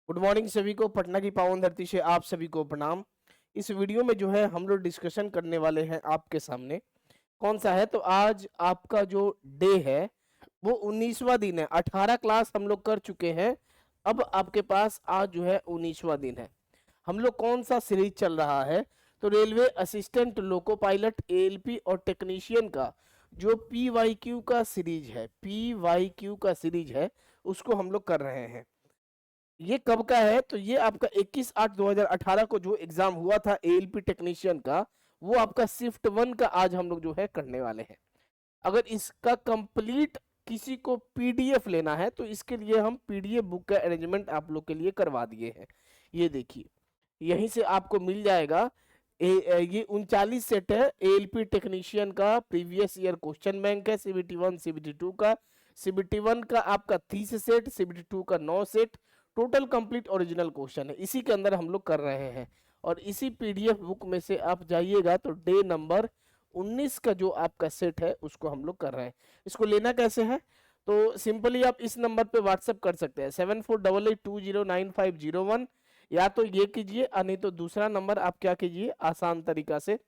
Good morning सभी को। पटना की पावन धरती से आप सभी को प्रणाम। इस वीडियो में जो है हम लोग डिस्कशन करने वाले हैं आपके सामने। कौन सा है? तो आज आपका जो डे है वो 19वां दिन है। 18 क्लास हम लोग कर चुके हैं। अब आपके पास आज जो है 19वां दिन है। हम लोग कौन सा सीरीज चल रहा है? तो railway assistant, loco pilot, ALP और टेक्नीशियन का जो पीवाईक्यू का सीरीज है, पीवाईक्यू का सीरीज है, उसको हम लोग कर रहे हैं। ये कब का है? तो ये आपका 21/8/2018 को जो एग्जाम हुआ था एएलपी टेक्नीशियन का, वो आपका शिफ्ट 1 का आज हम लोग जो है करने वाले हैं। अगर इसका कंप्लीट किसी को पीडीएफ लेना है तो इसके लिए हम पीडीएफ बुक का अरेंजमेंट आप लोग के लिए करवा दिए हैं। ये देखिए, यहीं से आपको मिल जाएगा। ये 39 सेट है एएलपी टेक्नीशियन का। प्रीवियस ईयर क्वेश्चन बैंक है सीबीटी 1 सीबीटी 2 का। सीबीटी 1 का आपका 30 सेट, सीबीटी 2 का 9 set. Total complete original question है, इसी के अंदर हम लोग कर रहे हैं। और इसी पीडीएफ बुक में से आप जाइएगा तो डे नंबर 19 का जो आपका सेट है उसको हम लोग कर रहे हैं। इसको लेना कैसे है? तो सिंपली आप इस नंबर पे व्हाट्सएप कर सकते हैं 7488209501। या तो ये कीजिए, नहीं तो दूसरा नंबर आप क्या कीजिए, आसान तरीका से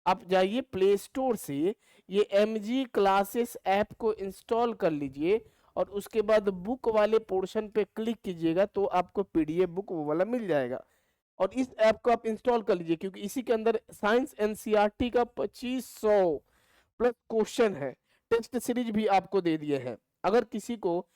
आप जाइए प्ले स्टोर से ये MG क्लासेस ऐप को इंस्टॉल कर लीजिए और उसके बाद बुक वाले पोर्शन पे क्लिक कीजिएगा तो आपको पीडीएफ बुक वो वाला मिल जाएगा। और इस ऐप को आप इंस्टॉल कर लीजिए क्योंकि इसी के अंदर साइंस एनसीईआरटी का 2500 प्लस क्वेश्चन है। टेस्ट सीरीज भी आपको दे दिए हैं। अगर किसी को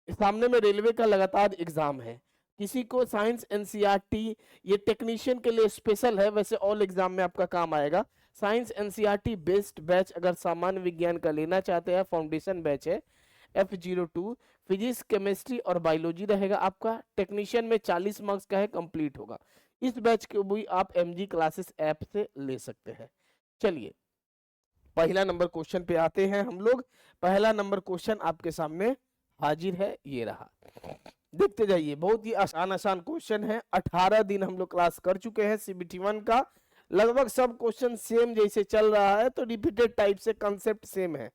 सामने में रेलवे का लगातार एग्जाम है, किसी को साइंस एनसीईआरटी, ये टेक्नीशियन के लिए स्पेशल है, वैसे ऑल एग्जाम में आपका काम आएगा। साइंस एनसीईआरटी बेस्ड बैच अगर सामान्य विज्ञान का लेना चाहते हैं, फाउंडेशन बैच है F02। फिजिक्स, केमिस्ट्री और बायोलॉजी रहेगा आपका। टेक्नीशियन में 40 मार्क्स का है, कंप्लीट होगा। इस बैच को भी आप MG क्लासेस ऐप से ले सकते हैं। चलिए पहला नंबर क्वेश्चन पे आते हैं हम लोग। पहला नंबर क्वेश्चन आपके सामने हाजिर है, ये रहा। देखते जाइए, बहुत ही आसान आसान क्वेश्चन है। 18 दिन हम लोग क्लास कर चुके हैं सीबीटी 1 का। लगभग सब क्वेश्चन सेम जैसे चल रहा है, तो रिपीटेड टाइप से कंसेप्ट सेम है।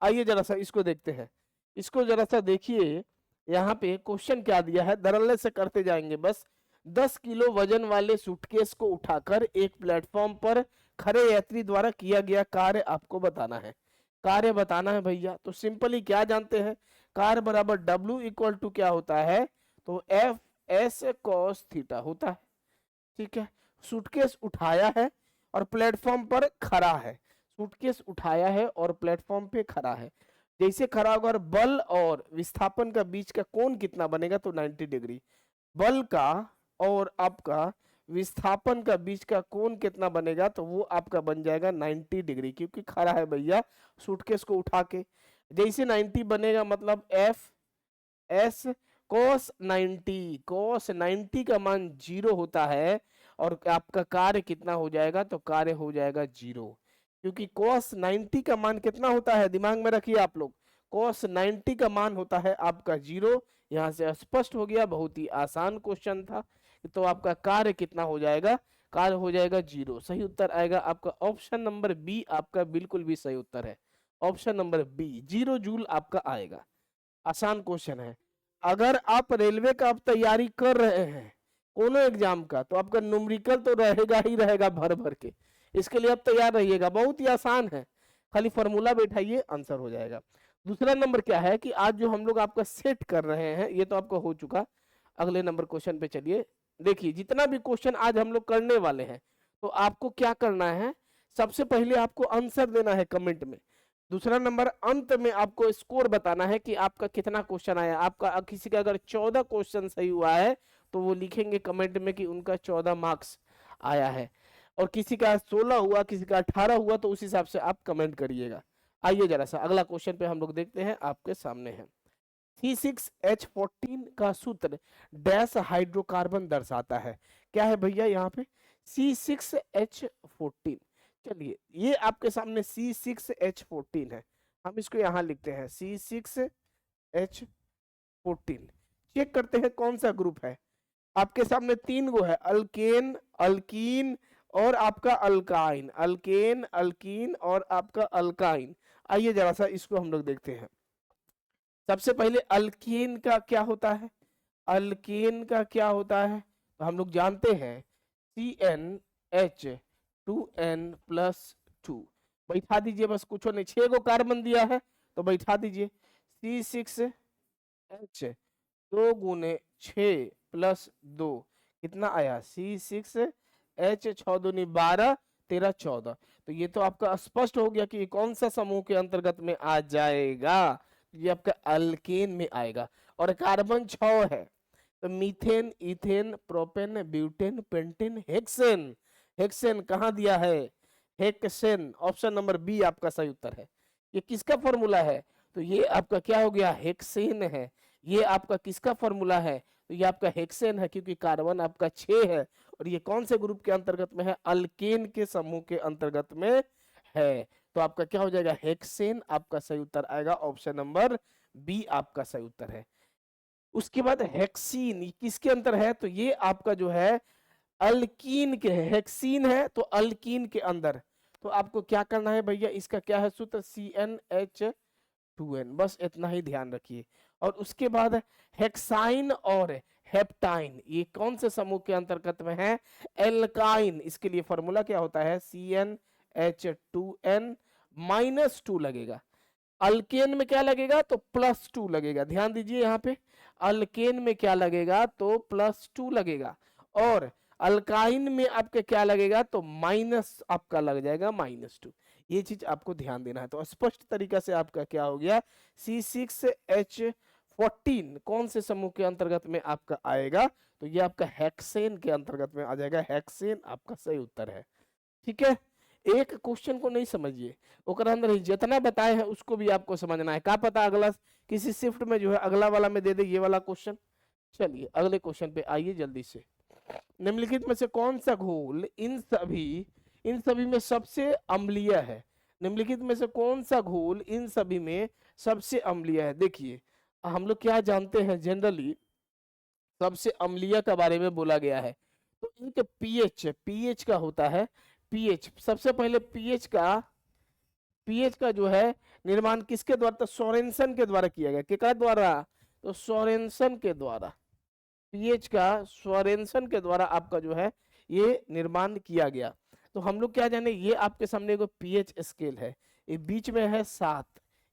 आइए जरा सा इसको देखते हैं। इसको जरा सा देखिए, यहाँ पे क्वेश्चन क्या दिया है, धड़ल्ले से करते जाएंगे बस। 10 किलो वजन वाले सूटकेस को उठाकर एक प्लेटफॉर्म पर खड़े यात्री द्वारा किया गया कार्य आपको बताना है। कार्य बताना है भैया, तो सिंपली क्या जानते हैं, कार्य बराबर W इक्वल टू क्या होता है, तो एफ एस कॉस थीटा होता है। ठीक है, सूटकेस उठाया है और प्लेटफॉर्म पर खड़ा है। सूटकेस उठाया है और प्लेटफॉर्म पे खड़ा है। जैसे खड़ा होगा, बल और विस्थापन का बीच का कोण कितना बनेगा, तो 90 डिग्री। बल का और आपका विस्थापन का बीच का कोण कितना बनेगा, तो वो आपका बन जाएगा 90 डिग्री, क्योंकि खड़ा है भैया सूटकेस को उठा के। जैसे 90 बनेगा मतलब एफ एस cos 90, cos 90 का मान 0 होता है और आपका कार्य कितना हो जाएगा, तो कार्य हो जाएगा 0। क्योंकि cos 90 का मान कितना होता है, दिमाग में रखिए आप लोग, cos 90 का मान होता है आपका 0। यहां से स्पष्ट हो गया, बहुत ही आसान क्वेश्चन था। तो आपका कार्य कितना हो जाएगा, कार्य हो जाएगा 0। सही उत्तर आएगा आपका ऑप्शन नंबर बी, आपका बिल्कुल भी सही उत्तर है। ऑप्शन नंबर बी, 0 जूल आपका आएगा। आसान क्वेश्चन है। अगर आप रेलवे का आप तैयारी कर रहे हैं कोनो एग्जाम का, तो आपका न्यूमेरिकल तो रहेगा ही रहेगा भर भर के। इसके लिए आप तैयार रहिएगा, बहुत ही आसान है। खाली फॉर्मूला बैठाइए, आंसर हो जाएगा। दूसरा नंबर क्या है कि आज जो हम लोग आपका सेट कर रहे हैं, ये तो आपका हो चुका। अगले नंबर क्वेश्चन पे चलिए। देखिए, जितना भी क्वेश्चन आज हम लोग करने वाले हैं, तो आपको क्या करना है, सबसे पहले आपको आंसर देना है कमेंट में। दूसरा नंबर, अंत में आपको स्कोर बताना है कि आपका कितना क्वेश्चन आया। आपका किसी का अगर 14 क्वेश्चन सही हुआ है तो वो लिखेंगे कमेंट में कि उनका 14 मार्क्स आया है। और किसी का 16 हुआ, किसी का 18 हुआ, तो उस हिसाब से आप कमेंट करिएगा। आइए जरा सा अगला क्वेश्चन पे हम लोग देखते हैं, आपके सामने है। C6H14 का सूत्र डैश हाइड्रोकार्बन दर्शाता है। क्या है भैया यहाँ पे, C6H14। चलिए, ये आपके सामने C6H14 है, हम इसको यहाँ लिखते हैं C6H14। चेक करते हैं कौन सा ग्रुप है। आपके सामने 3 गो है, अल्केन, अल्कीन और आपका अल्काइन। अल्केन, अल्कीन और आपका अल्काइन। आइए जरा सा इसको हम लोग देखते हैं। सबसे पहले अल्कीन का क्या होता है, अल्केन का क्या होता है, तो हम लोग जानते हैं CnH2n+2। बैठा दीजिए बस, कुछ नहीं, 6 गो कार्बन दिया है तो बैठा दीजिए। C6H 2 × 6 + 2 कितना आया, C6H 6 दूनी 12 13 14। तो ये तो आपका स्पष्ट हो गया कि ये कौन सा समूह के अंतर्गत में आ जाएगा, ये आपका अल्केन में आएगा। और कार्बन 6 है, तो methane, ethane, propane, butane, pentane, hexane. Hexane कहाँ दिया है, हेक्सेन, ऑप्शन नंबर बी आपका सही उत्तर है। ये किसका फॉर्मूला है, तो ये आपका क्या हो गया, हेक्सेन है। ये आपका किसका फॉर्मूला है, तो ये आपका हेक्सेन है, क्योंकि कार्बन आपका 6 है और ये कौन से ग्रुप के अंतर्गत में है, अल्केन के समूह के अंतर्गत में है। तो आपका क्या हो जाएगा, हेक्सेन आपका सही उत्तर आएगा, ऑप्शन नंबर बी आपका सही उत्तर है। उसके बाद हेक्सीन, ये किसके अंदर है, तो ये आपका जो है अल्कीन के है। हेक्सीन है तो अल्कीन के अंदर। तो आपको क्या करना है भैया, इसका क्या है सूत्र, CnH2n, बस इतना ही ध्यान रखिए। और उसके बाद हेक्साइन और हेप्टाइन, ये कौन से समूह के अंतर्गत में है, एल्काइन। इसके लिए फॉर्मूला क्या होता है, CnH2n-2 लगेगा। अल्केन में क्या लगेगा, तो +2 लगेगा। ध्यान दीजिए यहाँ पे, अल्केन में क्या लगेगा, तो +2 लगेगा। और अल्काइन में आपके क्या लगेगा, तो माइनस आपका लग जाएगा -2। ये चीज आपको ध्यान देना है। तो स्पष्ट तरीका से आपका क्या हो गया, C6H14 कौन से समूह के अंतर्गत में आपका आएगा, तो ये आपका हेक्सेन के अंतर्गत में आ जाएगा। हेक्सेन आपका सही उत्तर है। ठीक है, एक क्वेश्चन को नहीं समझिए, ओकर अंदर ही जितना बताए हैं उसको भी आपको समझना है। क्या पता अगला किसी शिफ्ट में जो है अगला वाला में दे दे ये वाला क्वेश्चन। चलिए अगले क्वेश्चन पे आइए जल्दी से। निम्नलिखित में से कौन सा घोल इन सभी में सबसे अम्लीय है। निम्नलिखित में से कौन सा घोल इन सभी में सबसे अम्लीय है। देखिए हम लोग क्या जानते हैं, जनरली सबसे अम्लीय का बारे में बोला गया है, तो एक पीएच का होता है। पीएच सबसे पहले पीएच का जो है निर्माण किसके द्वारा, तो सोरेनसन के द्वारा किया गया। किसके द्वारा, तो सोरेनसन के द्वारा। पीएच का सोरेनसन के द्वारा आपका जो है ये निर्माण किया गया। तो हम लोग क्या जाने, ये आपके सामने एगो पीएच स्केल है, ये बीच में है 7,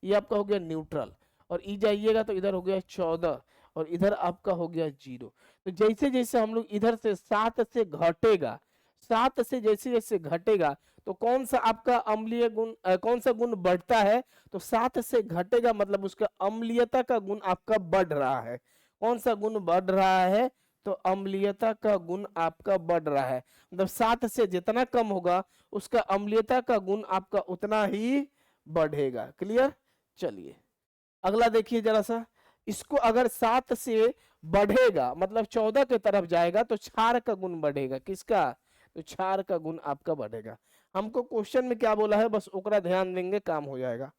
ये आपका हो गया न्यूट्रल। और ई जाइएगा तो इधर हो गया 14 और इधर आपका हो गया 0। तो जैसे जैसे हम लोग इधर से 7 से घटेगा, 7 से जैसे जैसे घटेगा, तो कौन सा आपका अम्लीय गुण, कौन सा गुण बढ़ता है, तो 7 से घटेगा मतलब उसका अम्लीयता का गुण आपका बढ़ रहा है। कौन सा गुण बढ़ रहा है, तो अम्लीयता का गुण आपका बढ़ रहा है। मतलब 7 से जितना कम होगा उसका अम्लीयता का गुण आपका उतना ही बढ़ेगा। क्लियर। चलिए अगला देखिए जरा सा, इसको अगर 7 से बढ़ेगा मतलब 14 के तरफ जाएगा तो क्षार का गुण बढ़ेगा। किसका, तो क्षार का गुण आपका बढ़ेगा। हमको क्वेश्चन में क्या बोला है, बस ओकरा ध्यान देंगे काम हो जाएगा।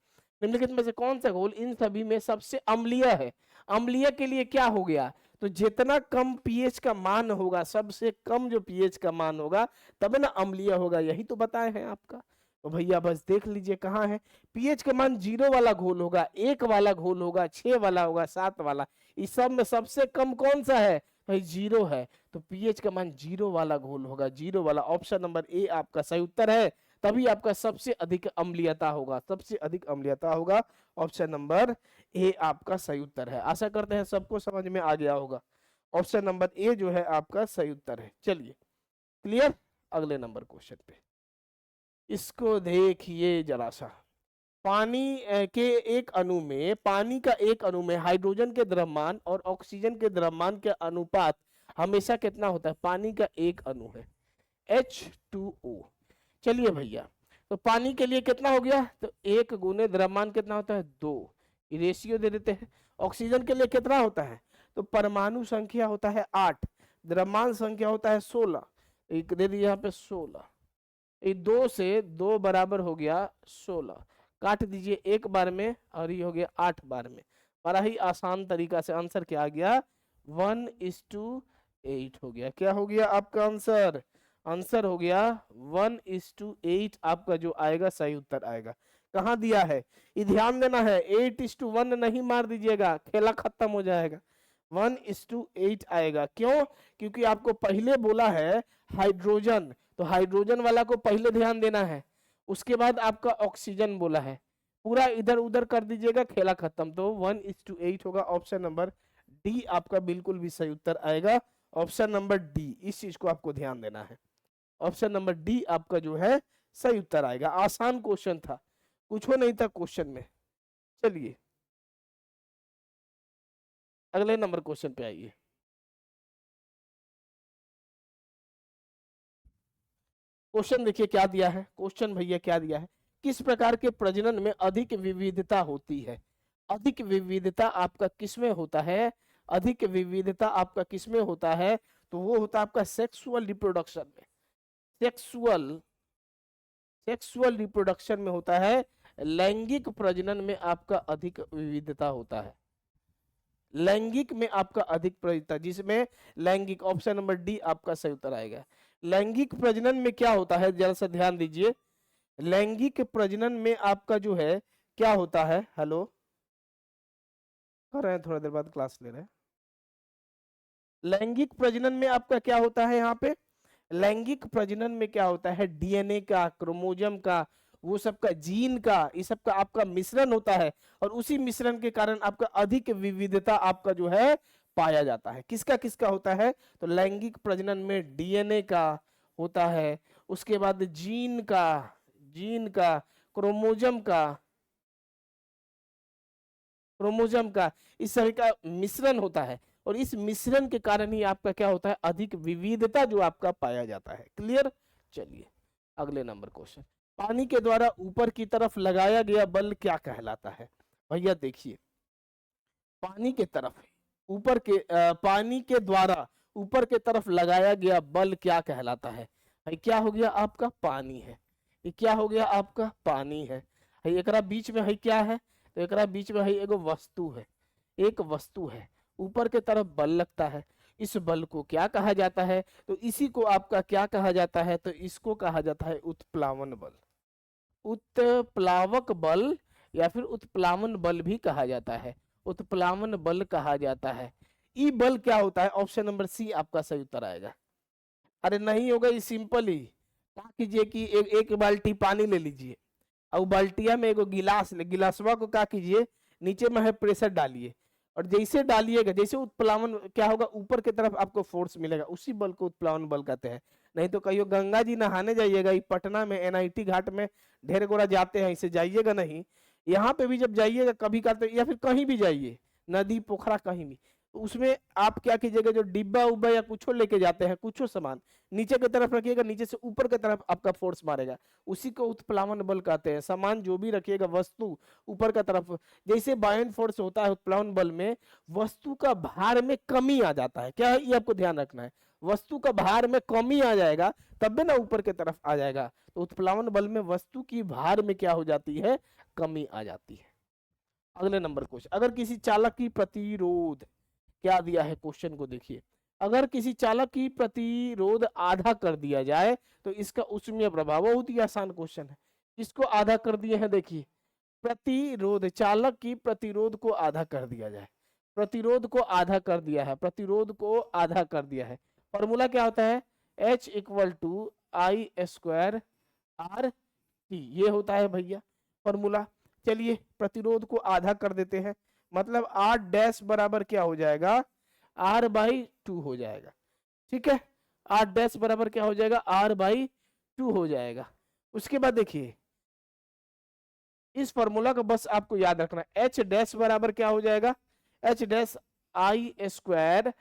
निम्नलिखित में से कौन सा घोल इन सभी में सबसे अम्लीय है। अम्लीय के लिए क्या हो गया, तो जितना कम पीएच का मान होगा, सबसे कम जो पीएच का मान होगा तब ना अम्लीय होगा, यही तो बताए हैं आपका। तो भैया बस देख लीजिए कहाँ है, पीएच का मान 0 वाला घोल होगा, 1 वाला घोल होगा, 6 वाला होगा, 7 वाला। इस सब में सबसे कम कौन सा है भाई, 0 है। तो पीएच का मान 0 वाला घोल होगा, 0 वाला। ऑप्शन नंबर ए आपका सही उत्तर है, तभी आपका सबसे अधिक अम्लीयता होगा, सबसे अधिक अम्लीयता होगा। ऑप्शन नंबर ए आपका सही उत्तर है। आशा करते हैं सबको समझ में आ गया होगा। ऑप्शन नंबर ए जो है आपका सही उत्तर है। चलिए क्लियर, अगले नंबर क्वेश्चन पे इसको देखिए जरा सा। पानी के एक अणु में, पानी का एक अणु में हाइड्रोजन के द्रव्यमान और ऑक्सीजन के द्रव्यमान के अनुपात हमेशा कितना होता है। पानी का एक अणु है H2O। चलिए भैया, तो पानी के लिए कितना हो गया, तो 1 गुने द्रव्यमान कितना होता है 2, रेशियो दे देते हैं। ऑक्सीजन के लिए कितना होता है, तो परमाणु संख्या होता है 8, द्रव्यमान संख्या होता है 16, एक दे दिया यहाँ पे 16। 2 से 2 बराबर हो गया 16, काट दीजिए एक बार में और ये हो गया 8 बार में। बड़ा ही आसान तरीका से आंसर क्या आ गया, 1:8 हो गया। क्या हो गया आपका आंसर, आंसर हो गया 1:8 आपका जो आएगा सही उत्तर आएगा। कहाँ दिया है, ये ध्यान देना है, 8:1 नहीं मार दीजिएगा, खेला खत्म हो जाएगा। 1:8 आएगा। क्यों? क्योंकि आपको पहले बोला है हाइड्रोजन, तो हाइड्रोजन वाला को पहले ध्यान देना है, उसके बाद आपका ऑक्सीजन बोला है, पूरा इधर उधर कर दीजिएगा, खेला खत्म। तो 1:8 होगा। ऑप्शन नंबर डी आपका बिल्कुल भी सही उत्तर आएगा। ऑप्शन नंबर डी, इस चीज को आपको ध्यान देना है। ऑप्शन नंबर डी आपका जो है सही उत्तर आएगा। आसान क्वेश्चन था, कुछ हो नहीं था क्वेश्चन में। चलिए अगले नंबर क्वेश्चन पे आइए। क्वेश्चन देखिए क्या दिया है। क्वेश्चन भैया क्या दिया है, किस प्रकार के प्रजनन में अधिक विविधता होती है? अधिक विविधता आपका किसमें होता है? अधिक विविधता आपका किसमें होता है? तो वो होता है आपका सेक्सुअल रिप्रोडक्शन में। सेक्सुअल सेक्सुअल रिप्रोडक्शन में होता है। लैंगिक प्रजनन में आपका अधिक विविधता होता है। लैंगिक में आपका अधिक प्रजनन, जिसमें लैंगिक, ऑप्शन नंबर डी आपका सही उत्तर आएगा। लैंगिक प्रजनन में क्या होता है, जरा सा ध्यान दीजिए। लैंगिक प्रजनन में आपका जो है क्या होता है, हेलो कर रहे हैं, थोड़ा देर बाद क्लास ले रहे हैं। लैंगिक प्रजनन में आपका क्या होता है, यहाँ पे लैंगिक प्रजनन में क्या होता है, डीएनए का, क्रोमोजोम का, वो सब का, जीन का, ये सब का आपका मिश्रण होता है, और उसी मिश्रण के कारण आपका अधिक विविधता आपका जो है पाया जाता है। किसका किसका होता है? तो लैंगिक प्रजनन में डीएनए का होता है, उसके बाद जीन का, क्रोमोजोम का इस तरह का मिश्रण होता है, और इस मिश्रण के कारण ही आपका क्या होता है, अधिक विविधता जो आपका पाया जाता है। क्लियर? चलिए अगले नंबर क्वेश्चन। पानी के द्वारा ऊपर की तरफ लगाया गया बल क्या कहलाता है? भैया देखिए, पानी के तरफ पानी के द्वारा ऊपर के तरफ लगाया गया बल क्या कहलाता है? भाई क्या हो गया आपका, पानी है। ये क्या हो गया आपका, पानी है। भाई एकरा बीच में है क्या है, तो एकरा बीच में है एगो वस्तु है, एक वस्तु है, ऊपर के तरफ बल लगता है। इस बल को क्या कहा जाता है? तो इसी को आपका क्या कहा जाता है? तो इसको कहा जाता है उत्प्लावन बल। उत्प्लावक बल या फिर उत्प्लावन बल भी कहा जाता है, उत्प्लावन बल कहा जाता है। ई बल क्या होता है? ऑप्शन नंबर सी आपका सही उत्तर आएगा। अरे नहीं होगा, ये सिंपल ही। क्या कीजिए कि एक बाल्टी पानी ले लीजिए, और बाल्टिया में एगो गिलास ले, गिलासवा को क्या कीजिए, नीचे में है प्रेशर डालिए, और जैसे डालिएगा, जैसे उत्प्लावन क्या होगा, ऊपर की तरफ आपको फोर्स मिलेगा, उसी बल को उत्प्लावन बल कहते हैं। नहीं तो कहियो गंगा जी नहाने जाइएगा, पटना में एनआईटी घाट में ढेर गोरा जाते हैं, इसे जाइएगा नहीं। यहाँ पे भी जब जाइएगा कभी करते, या फिर कहीं भी जाइए, नदी पोखरा कहीं भी, उसमें आप क्या कीजिएगा, जो डिब्बा उब्बा या कुछ लेके जाते हैं, कुछ सामान नीचे की तरफ रखिएगा, नीचे से ऊपर की तरफ आपका फोर्स मारेगा, उसी को उत्प्लावन बल कहते हैं। सामान जो भी रखिएगा, वस्तु ऊपर की तरफ, जैसे बायन फोर्स होता है उत्प्लावन बल में, वस्तु का भार में कमी आ जाता है। क्या है ये आपको ध्यान रखना है, वस्तु का भार में कमी आ जाएगा, तब भी ना ऊपर की तरफ आ जाएगा। तो उत्प्लावन बल में वस्तु की भार में क्या हो जाती है, कमी आ जाती है। अगले नंबर क्वेश्चन, अगर किसी चालक की प्रतिरोध, क्या दिया है क्वेश्चन को देखिए, अगर किसी चालक की प्रतिरोध आधा कर दिया जाए तो इसका उसमें प्रभाव, बहुत ही आसान क्वेश्चन है। इसको आधा कर दिए हैं, देखिए प्रतिरोध, चालक की प्रतिरोध को आधा कर दिया जाए, प्रतिरोध को आधा कर दिया है, प्रतिरोध को आधा कर दिया है। फॉर्मूला क्या होता है, H = I² RT, ये होता है भैया फॉर्मूला। चलिए प्रतिरोध को आधा कर देते हैं, मतलब R' बराबर क्या हो जाएगा, R/2 हो जाएगा। ठीक है, R' बराबर क्या हो जाएगा, R/2 हो जाएगा। उसके बाद देखिए इस फॉर्मूला को बस आपको याद रखना, H' बराबर क्या हो जाएगा, H' I²R,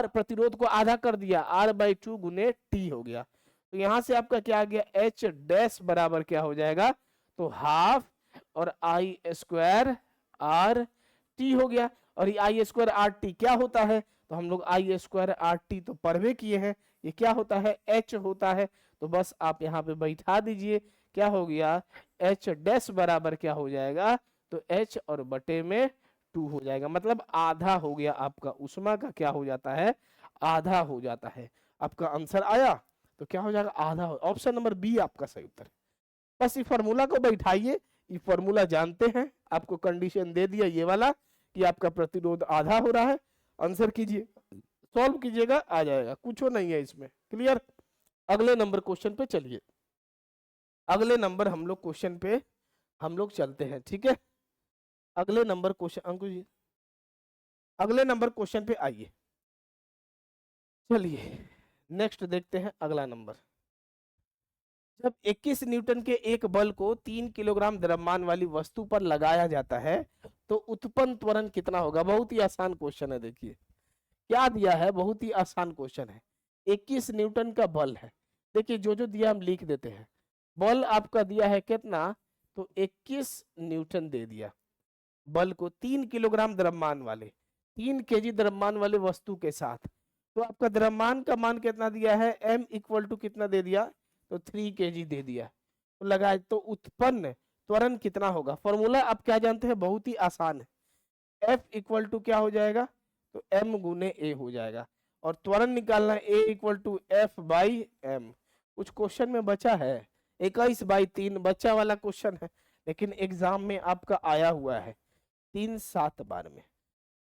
प्रतिरोध को आधा कर दिया, R/2 गुने T हो गया। तो यहां से आपका क्या आ गया, H' बराबर क्या हो जाएगा, तो हाफ, और I² RT हो गया। और ये I² RT क्या होता है, तो हम लोग I² RT तो पढ़वे किए हैं, ये क्या होता है, H होता है। तो बस आप यहाँ पे बैठा दीजिए, क्या हो गया, H' बराबर क्या हो जाएगा, तो H और बटे में 2 हो जाएगा, मतलब आधा हो गया आपका उष्मा का, क्या हो जाता है, आधा हो जाता है। आपका आंसर आया, तो क्या हो जाएगा, आधा हो। ऑप्शन नंबर बी आपका सही उत्तर है। बस इस फॉर्मूला को बैठाइए, ये फॉर्मूला जानते हैं, आपको कंडीशन दे दिया ये वाला कि आपका प्रतिरोध आधा हो रहा है, आंसर कीजिए, सॉल्व कीजिएगा, आ जाएगा, कुछ नहीं है इसमें। क्लियर? अगले नंबर क्वेश्चन पे चलिए, अगले नंबर हम लोग क्वेश्चन पे हम लोग चलते हैं, ठीक है। अगले नंबर क्वेश्चन, अंकुश जी अगले नंबर क्वेश्चन पे आइए, चलिए नेक्स्ट देखते हैं अगला नंबर। जब 21 न्यूटन के एक बल को 3 किलोग्राम द्रव्यमान वाली वस्तु पर लगाया जाता है तो उत्पन्न त्वरण कितना होगा? बहुत ही आसान क्वेश्चन है, देखिए क्या दिया है, बहुत ही आसान क्वेश्चन है। 21 न्यूटन का बल है, देखिए जो जो दिया हम लिख देते हैं। बल आपका दिया है कितना, तो 21 न्यूटन दे दिया। बल को 3 किलोग्राम द्रव्यमान वाले, 3 केजी द्रव्यमान वाले वस्तु के साथ, तो आपका द्रव्यमान का मान कितना दिया है, m इक्वल टू कितना दे दिया, तो 3 केजी दे दिया। तो लगाए तो उत्पन्न त्वरण कितना होगा? फॉर्मूला आप क्या जानते हैं, बहुत ही आसान है। F इक्वल टू क्या हो जाएगा, तो m गुने a हो जाएगा। और त्वरण निकालना है a equal to f by m। कुछ क्वेश्चन में बचा है 21/3 बच्चा वाला क्वेश्चन है, लेकिन एग्जाम में आपका आया हुआ है 3-7 बार में।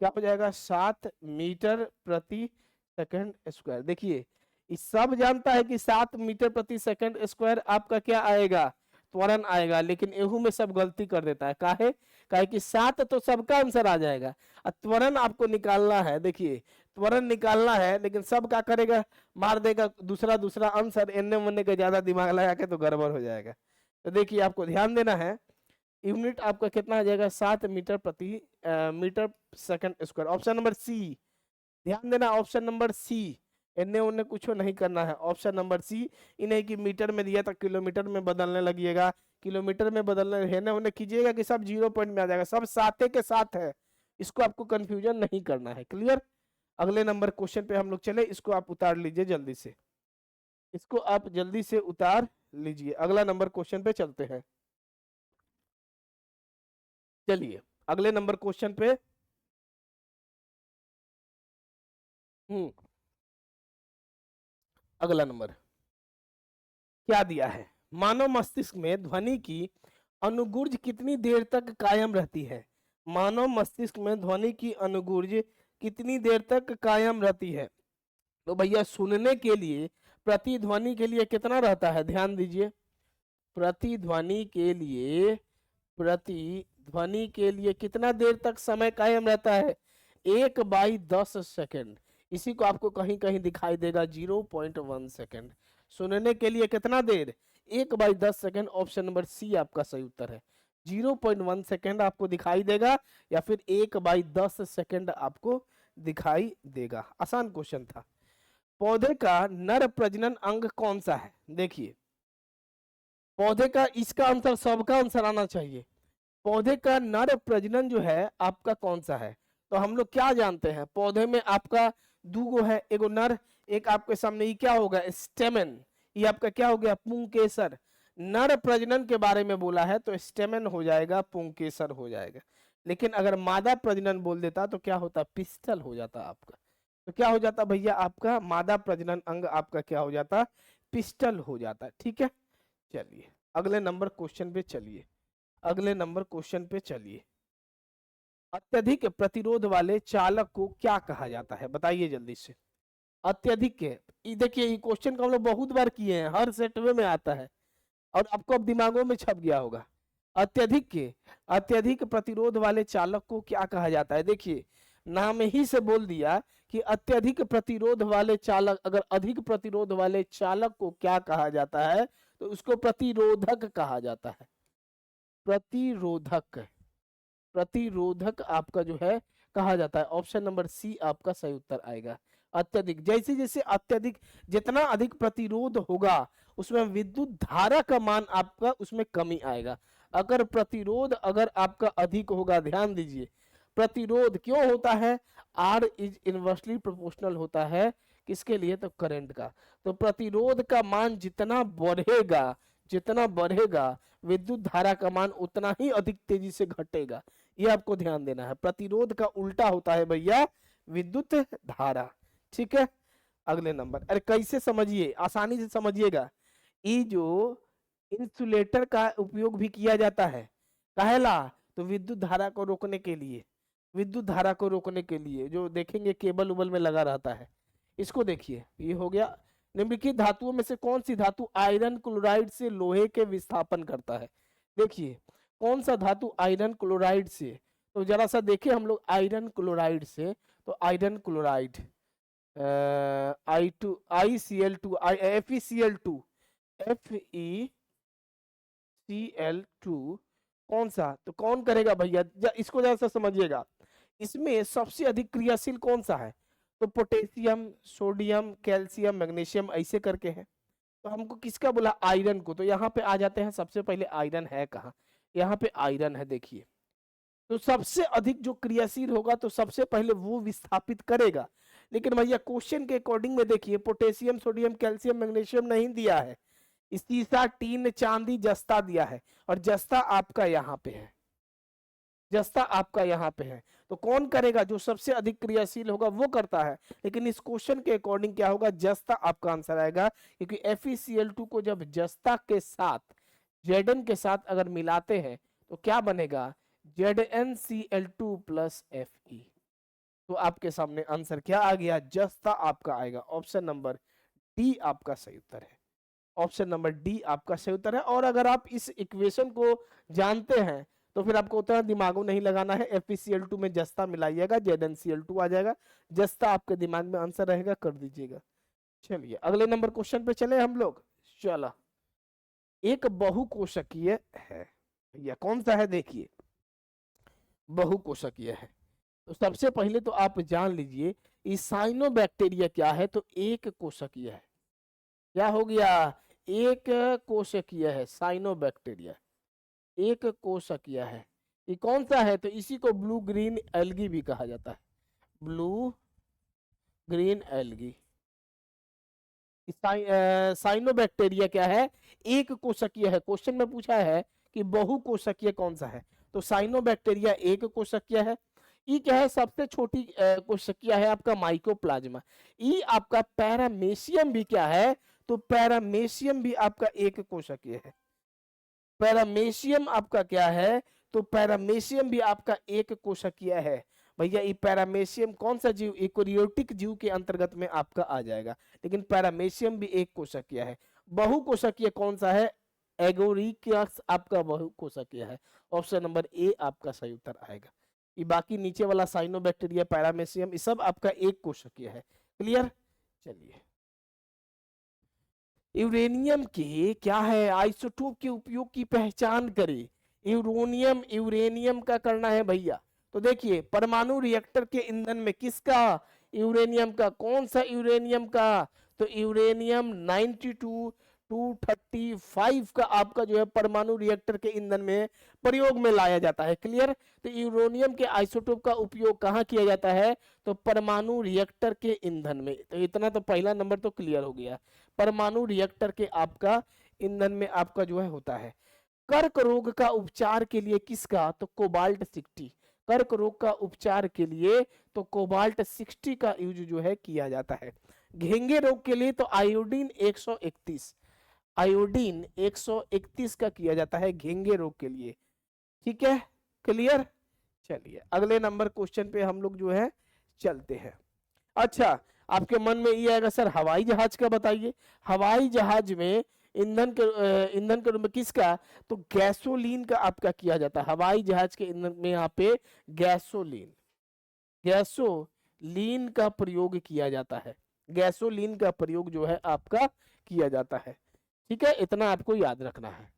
क्या हो जाएगा, 7 मीटर प्रति सेकंड स्क्वायर। देखिए इस सब जानता है कि 7 मीटर प्रति सेकंड स्क्वायर आपका क्या आएगा, त्वरण आएगा, लेकिन एहू में सब गलती कर देता है। काहे? काहे कि 7 तो सबका आंसर आ जाएगा, और त्वरण आपको निकालना है। देखिए त्वरण निकालना है, लेकिन सब क्या करेगा, मार देगा दूसरा दूसरा आंसर, एने मने का ज्यादा दिमाग लगा के, तो गड़बड़ हो जाएगा। तो देखिए आपको ध्यान देना है, यूनिट आपका कितना आ जाएगा, 7 मीटर प्रति metre second square. Option number C, ध्यान देना, ऑप्शन नंबर सी, इन्हें उन्हें कुछ नहीं करना है। ऑप्शन नंबर सी, इन्हें कि मीटर में दिया था किलोमीटर में बदलने लगिएगा, किलोमीटर में बदलने है ना, उन्हें कीजिएगा कि सब 0 पॉइंट में आ जाएगा, सब साथे के साथ है, इसको आपको कंफ्यूजन नहीं करना है। क्लियर? अगले नंबर क्वेश्चन पे हम लोग चले, इसको आप उतार लीजिए जल्दी से, इसको आप जल्दी से उतार लीजिए। अगला नंबर क्वेश्चन पे चलते हैं, चलिए अगले नंबर क्वेश्चन पे। अगला नंबर क्या दिया है, मानव मस्तिष्क में ध्वनि की अनुगूर्ज कितनी देर तक कायम रहती है? मानव मस्तिष्क में ध्वनि की अनुगूर्ज कितनी देर तक कायम रहती है? तो भैया सुनने के लिए प्रतिध्वनि के लिए कितना रहता है, ध्यान दीजिए, प्रतिध्वनि के लिए, प्रतिध्वनि के लिए कितना देर तक समय कायम रहता है, 1/10 सेकंड। इसी को आपको कहीं कहीं दिखाई देगा 0.1 सेकंड। सुनने के लिए कितना देर, 1/10 सेकंड। ऑप्शन नंबर सी आपका सही उत्तर है, 0.1 सेकंड आपको दिखाई देगा, या फिर 1/10 सेकंड आपको दिखाई देगा। आसान क्वेश्चन था। पौधे का नर प्रजनन अंग कौन सा है? देखिए पौधे का, इसका आंसर सबका आंसर आना चाहिए। पौधे का नर प्रजनन जो है आपका कौन सा है? तो हम लोग क्या जानते हैं, पौधे में आपका दूगो है, एगो नर, एक आपके सामने ये क्या होगा, स्टेमन, ये आपका क्या हो गया, पुंकेसर। नर प्रजनन के बारे में बोला है तो स्टेमन हो जाएगा, पुंकेसर हो जाएगा। लेकिन अगर मादा प्रजनन बोल देता तो क्या होता, पिस्टल हो जाता आपका। तो क्या हो जाता भैया, आपका मादा प्रजनन अंग आपका क्या हो जाता, पिस्टल हो जाता। ठीक है, चलिए अगले नंबर क्वेश्चन पे चलिए, अगले नंबर क्वेश्चन पे चलिए। अत्यधिक प्रतिरोध वाले चालक को क्या कहा जाता है, बताइए जल्दी से। अत्यधिक के, देखिए ये क्वेश्चन को हम लोग बहुत बार किए हैं, हर सेट में आता है, और आपको अब दिमागों में छप गया होगा। अत्यधिक के, अत्यधिक प्रतिरोध वाले चालक को क्या कहा जाता है? देखिए नाम ही से बोल दिया कि अत्यधिक प्रतिरोध वाले चालक, अगर अधिक प्रतिरोध वाले चालक को क्या कहा जाता है, तो उसको प्रतिरोधक कहा जाता है। प्रतिरोधक, प्रतिरोधक आपका जो है कहा जाता है। ऑप्शन नंबर सी आपका सही उत्तर आएगा। अत्यधिक, जैसे जैसे अत्यधिक, जितना अधिक प्रतिरोध होगा उसमें विद्युत धारा का मान आपका उसमें कमी आएगा। अगर प्रतिरोध अगर आपका अधिक होगा, ध्यान दीजिए, प्रतिरोध क्यों होता है, आर इज इनवर्सली प्रोपोर्शनल होता है, किसके लिए, तो करंट का। तो प्रतिरोध का मान जितना बढ़ेगा, जितना बढ़ेगा विद्युत धारा का मान उतना ही अधिक तेजी से घटेगा। ये आपको ध्यान देना है, प्रतिरोध का उल्टा होता है भैया विद्युत धारा। ठीक है, अगले नंबर, अरे कैसे समझिए, आसानी से समझिएगा। ये जो इंसुलेटर का उपयोग भी किया जाता है, काहेला, तो विद्युत धारा को रोकने के लिए। विद्युत धारा को रोकने के लिए, जो देखेंगे केबल उबल में लगा रहता है। इसको देखिए, ये हो गया। निम्नलिखित धातुओं में से कौन सी धातु आयरन क्लोराइड से लोहे के विस्थापन करता है? देखिए कौन सा धातु आयरन क्लोराइड से, तो जरा सा देखिए हम लोग आयरन क्लोराइड से, तो iron chloride I2 ICl2 FeCl2 FeCl2 कौन सा, तो कौन करेगा भैया, इसको जरा सा समझिएगा। इसमें सबसे अधिक क्रियाशील कौन सा है? तो पोटेशियम, सोडियम, कैल्शियम, मैग्नीशियम, ऐसे करके है। तो हमको किसका बोला? आयरन को। तो यहाँ पे आ जाते हैं, सबसे पहले आयरन है कहाँ? यहाँ पे आयरन है, देखिए। तो सबसे अधिक जो क्रियाशील होगा तो सबसे पहले वो विस्थापित करेगा। लेकिन भैया क्वेश्चन के अकॉर्डिंग में देखिए, पोटेशियम, सोडियम, कैल्शियम, मैग्नीशियम नहीं दिया है। सीसा, टीन, चांदी, जस्ता दिया है, और जस्ता आपका यहाँ पे है, जस्ता आपका यहाँ पे है। तो कौन करेगा? जो सबसे अधिक क्रियाशील होगा वो करता है। लेकिन इस क्वेश्चन के अकॉर्डिंग क्या होगा? जस्ता आपका आंसर आएगा, क्योंकि FeCl2 को जब जस्ता के साथ, Zn के साथ अगर मिलाते हैं तो क्या बनेगा? ZnCl2 plus Fe। तो आपके सामने आंसर क्या आ गया? जस्ता आपका आएगा। ऑप्शन नंबर डी आपका सही उत्तर है। ऑप्शन नंबर डी आपका सही उत्तर है। और अगर आप इस इक्वेशन को जानते हैं तो फिर आपको उतना दिमागों नहीं लगाना है। FeCl2 में जस्ता मिलाइएगा, ZnCl2 आ जाएगा। जस्ता आपके दिमाग में आंसर रहेगा, कर दीजिएगा। चलिए अगले नंबर क्वेश्चन पे चले हम लोग। चला, एक बहुकोशकीय है, या कौन सा है? देखिए बहुकोशकीय है। तो सबसे पहले तो आप जान लीजिए इस साइनोबैक्टीरिया क्या है? तो एक कोशकीय है। क्या हो गया? एक कोशकीय है। साइनोबैक्टीरिया एक कोशकीय है। ये कौन सा है? तो इसी को ब्लू ग्रीन एल्गी भी कहा जाता है। Blue green algae. साइनोबैक्टीरिया क्या है? एक कोशकीय है। क्वेश्चन में पूछा है कि बहुकोशकीय कौन सा है, तो साइनोबैक्टीरिया एक कोशकीय है। ई क्या है? सबसे छोटी कोशिका है आपका माइकोप्लाज्मा। ई आपका पैरामेशियम भी क्या है? तो पैरामेशियम भी आपका एक कोशिकीय है। पैरामेशियम आपका क्या है? तो पैरामेशियम भी आपका एक कोशिकीय है। भैया ये पैरामेशियम कौन सा जीव? यूकेरियोटिक जीव के अंतर्गत में आपका आ जाएगा, लेकिन पैरामेशियम भी एक कोशिकीय है। बहुकोशिकीय कौन सा है? एगोरिकस आपका बहुकोशिकीय है। ऑप्शन नंबर ए आपका सही उत्तर आएगा। ये बाकी नीचे वाला साइनोबैक्टीरिया, पैरामेशियम, ये सब आपका एक कोशिकीय है। क्लियर? चलिए, यूरेनियम के क्या है? आइसोटोप के उपयोग की पहचान करें। यूरेनियम का करना है भैया। तो देखिए परमाणु रिएक्टर के ईंधन में किसका? यूरेनियम का। कौन सा यूरेनियम का? तो यूरेनियम 92 235 का आपका जो है परमाणु रिएक्टर के ईंधन में प्रयोग में लाया जाता है। क्लियर? तो यूरेनियम के आइसोटोप का उपयोग कहाँ किया जाता है? तो परमाणु रिएक्टर के ईंधन में। तो इतना तो पहला नंबर तो क्लियर हो गया। परमाणु रिएक्टर के आपका ईंधन में आपका जो है होता है। कर्क रोग का उपचार के लिए किसका? तो कोबाल्ट 60। कर्क रोग का उपचार के लिए तो कोबाल्ट 60 का यूज जो है किया जाता है। घेंगे रोग के लिए तो आयोडीन 131, आयोडीन 131 का किया जाता है घेंगे रोग के लिए। ठीक है? क्लियर? चलिए अगले नंबर क्वेश्चन पे हम लोग जो है चलते हैं। अच्छा, आपके मन में ये आएगा सर हवाई जहाज का बताइए। हवाई जहाज में ईंधन के रूप में किसका? तो गैसोलीन का आपका किया जाता है। हवाई जहाज के ईंधन में यहाँ पे गैसोलीन का प्रयोग किया जाता है। गैसोलीन का प्रयोग जो है आपका किया जाता है। ठीक है? इतना आपको याद रखना है।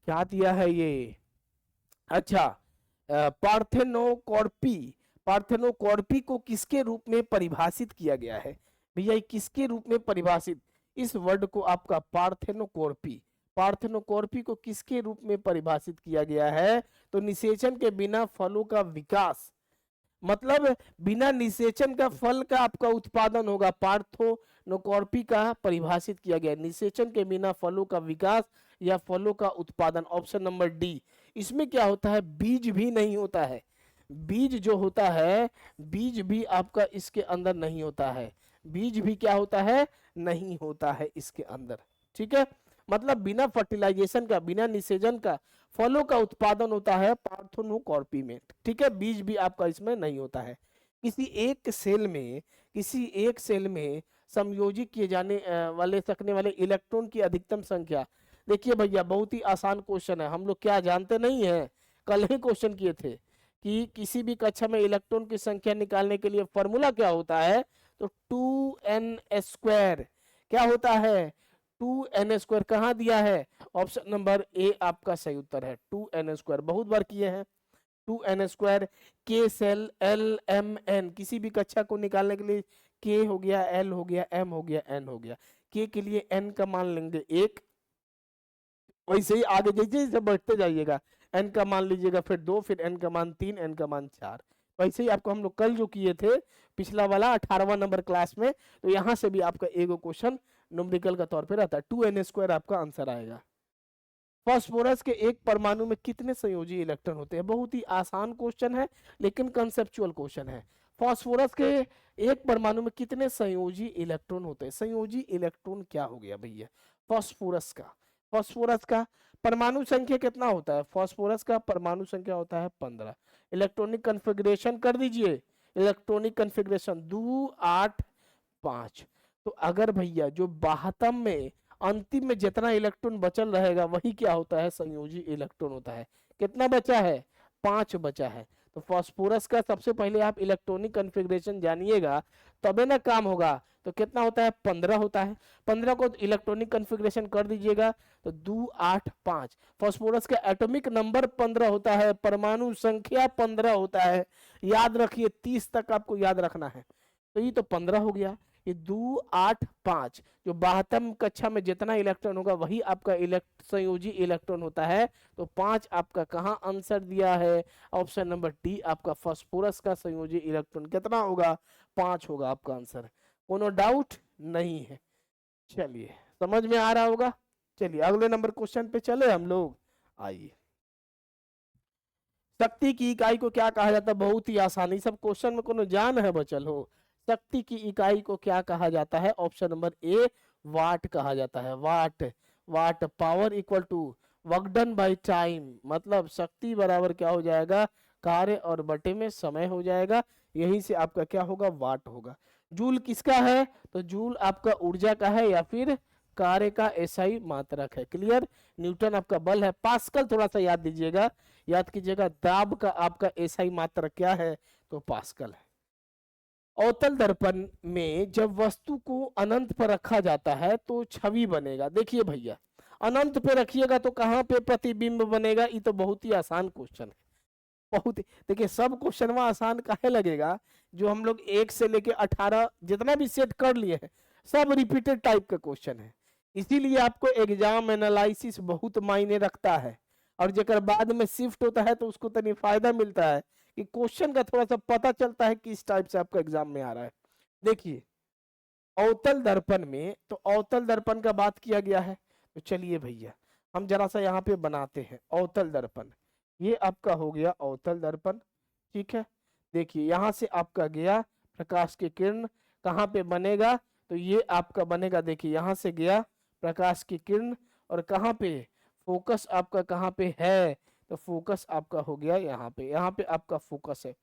क्या दिया है ये? अच्छा, पार्थेनोकॉर्पी को किसके रूप में परिभाषित किया गया है? भैया किसके रूप में परिभाषित? इस वर्ड को आपका पार्थेनोकॉर्पी को किसके रूप में परिभाषित किया गया है? तो निषेचन के बिना फलों का विकास, मतलब बिना निषेचन का फल का आपका उत्पादन होगा। पार्थेनोकॉर्पी का परिभाषित किया गया, निषेचन के बिना फलों का विकास या फलों का उत्पादन। Option number D. इसमें क्या होता है? बीज भी नहीं होता है। बीज जो होता है, बीज भी आपका इसके अंदर नहीं होता है। बीज भी क्या होता है? नहीं होता है इसके अंदर। ठीक है? मतलब बिना फर्टिलाइजेशन का, बिना निषेचन का फलों का उत्पादन होता है पार्थेनोकार्पी में। ठीक है, बीज भी आपका इसमें नहीं होता है। किसी एक सेल में संयोजित किए जाने वाले सकने वाले इलेक्ट्रॉन की अधिकतम संख्या। देखिए भैया बहुत ही आसान क्वेश्चन है, हम लोग क्या जानते नहीं है, कल ही क्वेश्चन किए थे कि किसी भी कक्षा में इलेक्ट्रॉन की संख्या निकालने के लिए फॉर्मूला क्या होता है, तो 2n²। क्या होता है, 2n²। कहाँ दिया है, ऑप्शन नंबर ए आपका सही उत्तर है 2n²। बहुत बार किए हैं 2n²। के सेल एल एम एन, किसी भी कक्षा को निकालने के लिए के हो गया, एल हो गया, एम हो गया, एन हो गया। के के लिए एन का मान लेंगे 1, वैसे ही आगे जैसे जैसे बढ़ते जाइएगा एन का मान लीजिएगा फिर 2, फिर एन का मान 3, एन का मान 4। वैसे ही आपको हम लोग कल जो किए थे पिछला वाला 18वां नंबर क्लास में, तो यहाँ से भी आपका एगो क्वेश्चन न्यूमेरिकल का तौर पे रहता है। 2n² आपका आंसर आएगा। फास्फोरस के एक परमाणु में कितने संयोजी इलेक्ट्रॉन होते हैं, बहुत ही आसान क्वेश्चन है लेकिन कंसेप्चुअल क्वेश्चन है। फास्फोरस के एक परमाणु में कितने संयोजी इलेक्ट्रॉन होते हैं, संयोजी इलेक्ट्रॉन क्या हो गया भैया, फास्फोरस का परमाणु संख्या कितना होता है, फास्फोरस का परमाणु संख्या होता है 15। इलेक्ट्रॉनिक कन्फिग्रेशन कर दीजिए, इलेक्ट्रॉनिक कन्फिग्रेशन 2 8 5। तो अगर भैया जो 72 में अंतिम में जितना इलेक्ट्रॉन बचल रहेगा वही क्या होता है, संयोजी इलेक्ट्रॉन होता है। कितना बचा है, 5 बचा है। तो फास्फोरस का सबसे पहले आप इलेक्ट्रॉनिक कन्फिग्रेशन जानिएगा तबे ना काम होगा। तो कितना होता है, 15 होता है। 15 को इलेक्ट्रॉनिक कन्फिग्रेशन कर दीजिएगा तो 2 8 5। फास्फोरस का एटॉमिक नंबर 15 होता है, परमाणु संख्या 15 होता है। याद रखिए 30 तक आपको याद रखना है। तो ये तो 15 हो गया, ये 2 8 5 जो 72 कक्षा में जितना इलेक्ट्रॉन होगा वही आपका संयोजी इलेक्ट्रॉन होता है। तो 5 आपका कहाँ आंसर दिया है, ऑप्शन नंबर डी आपका फास्फोरस का संयोजी इलेक्ट्रॉन कितना होगा, 5 होगा आपका आंसर। कोनो डाउट नहीं है, चलिए समझ में आ रहा होगा। चलिए अगले नंबर क्वेश्चन पे चले हम लोग, आइए। शक्ति की इकाई को क्या कहा जाता है, बहुत ही आसानी, सब क्वेश्चन में कोनो जान है बचल हो। शक्ति की इकाई को क्या कहा जाता है, ऑप्शन नंबर ए वाट कहा जाता है। Watt power equal to work done by time, मतलब शक्ति बराबर क्या हो जाएगा, कार्य और बटे में समय हो जाएगा। यहीं से आपका क्या होगा, वाट होगा। जूल किसका है, तो जूल आपका ऊर्जा का है या फिर कार्य का एसआई मात्रक है। क्लियर। न्यूटन आपका बल है। पास्कल थोड़ा सा याद दीजिएगा, याद कीजिएगा दाब का आपका एसआई मात्रक क्या है, तो पास्कल है। अवतल दर्पण में जब वस्तु को अनंत पर रखा जाता है तो छवि बनेगा। देखिए भैया अनंत पे रखिएगा तो कहाँ पे प्रतिबिंब बनेगा, ये तो बहुत ही आसान क्वेश्चन है, बहुत ही। देखिए सब क्वेश्चन में आसान काहे लगेगा, जो हम लोग 1 से लेके 18 जितना भी सेट कर लिए हैं सब रिपीटेड टाइप का क्वेश्चन है। इसीलिए आपको एग्जाम एनालिसिस बहुत मायने रखता है, और जेकर बाद में शिफ्ट होता है तो उसको तनी फायदा मिलता है कि क्वेश्चन का थोड़ा सा पता चलता है किस टाइप से आपका एग्जाम में आ रहा है। देखिए अवतल दर्पण में, तो अवतल दर्पण का बात किया गया है, तो चलिए भैया हम जरा सा यहाँ पे बनाते हैं अवतल दर्पण। ये आपका हो गया अवतल दर्पण, ठीक है। देखिए यहाँ से आपका गया प्रकाश की किरण, कहाँ पे बनेगा, तो ये आपका बनेगा, देखिए यहाँ से गया प्रकाश की किरण और कहाँ पे फोकस आपका कहाँ पे है, तो फोकस आपका हो गया यहाँ पे आपका फोकस है।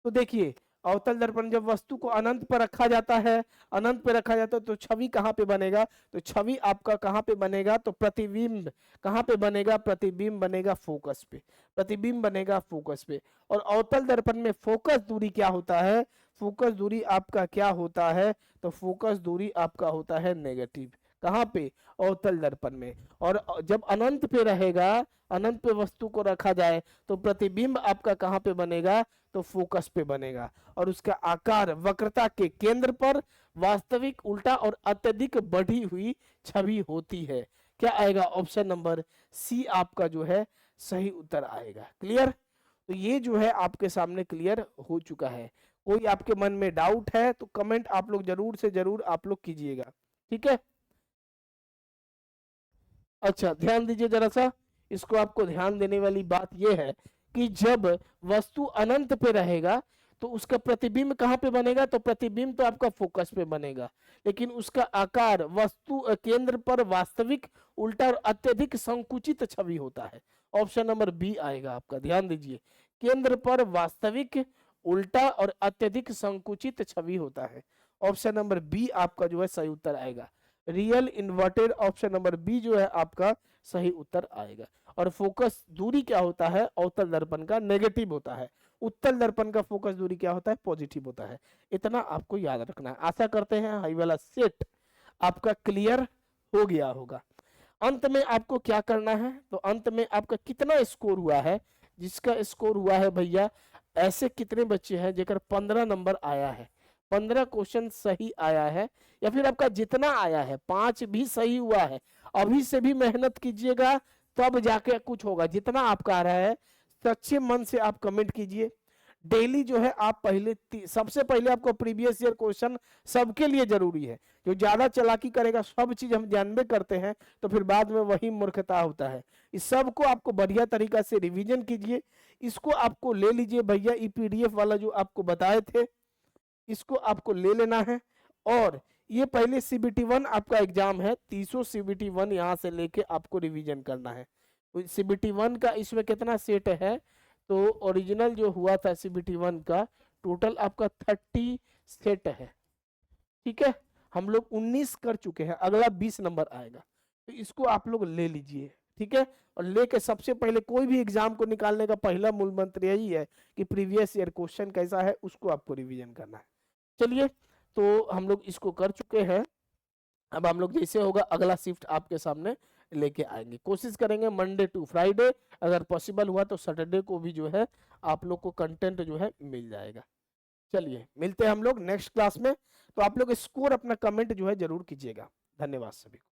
तो देखिए अवतल दर्पण जब वस्तु को अनंत पर रखा जाता है, अनंत पे रखा जाता है तो छवि कहाँ पे बनेगा, तो छवि आपका कहाँ पे बनेगा, तो प्रतिबिंब कहाँ पे बनेगा, प्रतिबिंब बनेगा फोकस पे, प्रतिबिंब बनेगा फोकस पे। और अवतल दर्पण में फोकस दूरी क्या होता है, फोकस दूरी आपका क्या होता है, तो फोकस दूरी आपका होता है नेगेटिव। कहाँ पे, अवतल दर्पण में। और जब अनंत पे रहेगा, अनंत पे वस्तु को रखा जाए तो प्रतिबिंब आपका कहाँ पे बनेगा, तो फोकस पे बनेगा। और उसका आकार वक्रता के केंद्र पर वास्तविक उल्टा और अत्यधिक बढ़ी हुई छवि होती है। क्या आएगा, ऑप्शन नंबर सी आपका जो है सही उत्तर आएगा। क्लियर। तो ये जो है आपके सामने क्लियर हो चुका है। कोई आपके मन में डाउट है तो कमेंट आप लोग जरूर से जरूर आप लोग कीजिएगा, ठीक है। अच्छा ध्यान दीजिए जरा सा, इसको आपको ध्यान देने वाली बात यह है कि जब वस्तु अनंत पे रहेगा तो उसका प्रतिबिंब कहाँ पे बनेगा, तो प्रतिबिंब तो आपका फोकस पे बनेगा, लेकिन उसका आकार वस्तु केंद्र पर वास्तविक उल्टा और अत्यधिक संकुचित छवि होता है। ऑप्शन नंबर बी आएगा आपका, ध्यान दीजिए, केंद्र पर वास्तविक उल्टा और अत्यधिक संकुचित छवि होता है। ऑप्शन नंबर बी आपका जो है सही उत्तर आएगा, real inverted, option number B जो है आपका सही उत्तर आएगा। और फोकस दूरी क्या होता है, अवतल दर्पण का नेगेटिव होता है, उत्तल दर्पण का फोकस दूरी क्या होता है, पॉजिटिव होता है। इतना आपको याद रखना है। आशा करते हैं हाई वाला सेट आपका क्लियर हो गया होगा। अंत में आपको क्या करना है, तो अंत में आपका कितना स्कोर हुआ है, जिसका स्कोर हुआ है भैया, ऐसे कितने बच्चे हैं जेकर 15 नंबर आया है, 15 क्वेश्चन सही आया है, या फिर आपका जितना आया है 5 भी सही हुआ है, अभी से भी मेहनत कीजिएगा तब जाके कुछ होगा। जितना आपका आ रहा है सच्चे मन से आप कमेंट कीजिए। डेली जो है आप सबसे पहले आपको प्रीवियस ईयर क्वेश्चन सबके लिए जरूरी है। जो ज्यादा चालाकी करेगा, सब चीज हम जानबे करते हैं, तो फिर बाद में वही मूर्खता होता है। इस सब को आपको बढ़िया तरीका से रिवीजन कीजिए। इसको आपको ले लीजिए भैया, ई पीडीएफ वाला जो आपको बताए थे, इसको आपको ले लेना है। और ये पहले सीबीटी 1 आपका एग्जाम है, 300 सीबीटी 1 यहाँ से लेके आपको रिवीजन करना है। सीबीटी 1 का इसमें कितना सेट है, तो ओरिजिनल जो हुआ था सीबीटी 1 का टोटल आपका 30 सेट है, ठीक है। हम लोग 19 कर चुके हैं, अगला 20 नंबर आएगा, तो इसको आप लोग ले लीजिए, ठीक है। और लेके सबसे पहले कोई भी एग्जाम को निकालने का पहला मूल मंत्र यही है कि प्रीवियस ईयर क्वेश्चन कैसा है उसको आपको रिवीजन करना है। चलिए, तो हम लोग इसको कर चुके हैं। अब हम लोग जैसे होगा अगला शिफ्ट आपके सामने लेके आएंगे। कोशिश करेंगे मंडे टू फ्राइडे, अगर पॉसिबल हुआ तो सैटरडे को भी जो है आप लोग को कंटेंट जो है मिल जाएगा। चलिए, मिलते हैं हम लोग नेक्स्ट क्लास में। तो आप लोग स्कोर अपना कमेंट जो है जरूर कीजिएगा। धन्यवाद सभी को।